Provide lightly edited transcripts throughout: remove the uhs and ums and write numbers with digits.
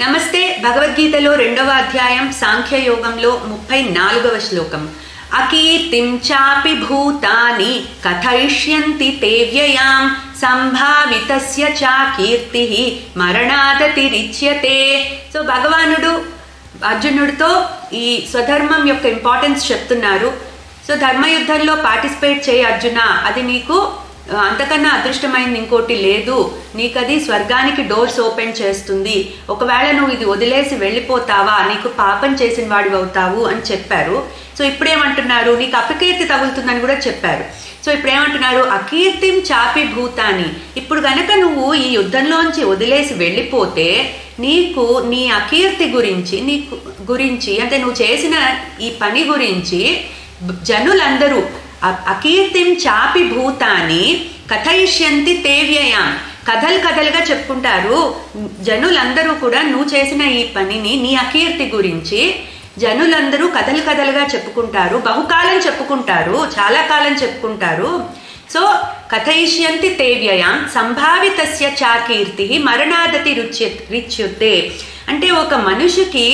నమస్తే. భగవద్గీతలో 2వ అధ్యాయం సాంఖ్యయోగంలో 34వ శ్లోకం. అకీర్తిం చాపి భూతాని కథయిష్యంతి తే వ్యయాం సంభావితస్య చ కీర్తిః మరణాదతిరిచ్యతే. సో భగవానుడు అర్జునుడితో ఈ స్వధర్మం యొక్క ఇంపార్టెన్స్ చెప్తున్నారు. సో ధర్మయుద్ధంలో పార్టిసిపేట్ చేయి అర్జున, అది నీకు అంతకన్నా అదృష్టమైంది ఇంకోటి లేదు, నీకు అది స్వర్గానికి డోర్స్ ఓపెన్ చేస్తుంది. ఒకవేళ నువ్వు ఇది వదిలేసి వెళ్ళిపోతావా నీకు పాపం చేసిన వాడివి అవుతావు అని చెప్పారు. సో ఇప్పుడేమంటున్నారు, నీకు అపకీర్తి తగులుతుందని కూడా చెప్పారు. సో ఇప్పుడేమంటున్నారు, అకీర్తిం చాపి భూతాని. ఇప్పుడు గనక నువ్వు ఈ యుద్ధంలోంచి వదిలేసి వెళ్ళిపోతే నీకు నీ అకీర్తి గురించి అంటే నువ్వు చేసిన ఈ పని గురించి జనులందరూ అకీర్తిం చాపి భూతాని కథయిష్యంతి తే వ్యయాం, కథలుగా చెప్పుకుంటారు. జనులందరూ కూడా నువ్వు చేసిన ఈ పనిని, నీ అకీర్తి గురించి జనులందరూ కథలుగా చెప్పుకుంటారు, బహుకాలం చెప్పుకుంటారు, చాలా కాలం చెప్పుకుంటారు. సో కథయిష్యంతి తే వ్యయాం సంభావితస్య చ కీర్తిః మరణాదతి రిచ్యతే. అంటే ఒక మనిషికి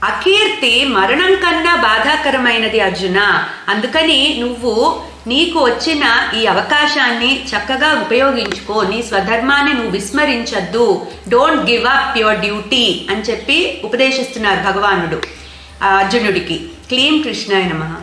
అకీర్తి మరణం కన్నా బాధాకరమైనది అర్జున. అందుకని నువ్వు నీకు వచ్చిన ఈ అవకాశాన్ని చక్కగా ఉపయోగించుకో, నీ స్వధర్మాన్ని నువ్వు విస్మరించద్దు, don't give up your duty అని చెప్పి ఉపదేశిస్తున్నారు భగవానుడు అర్జునుడికి. క్లీం కృష్ణాయ నమః.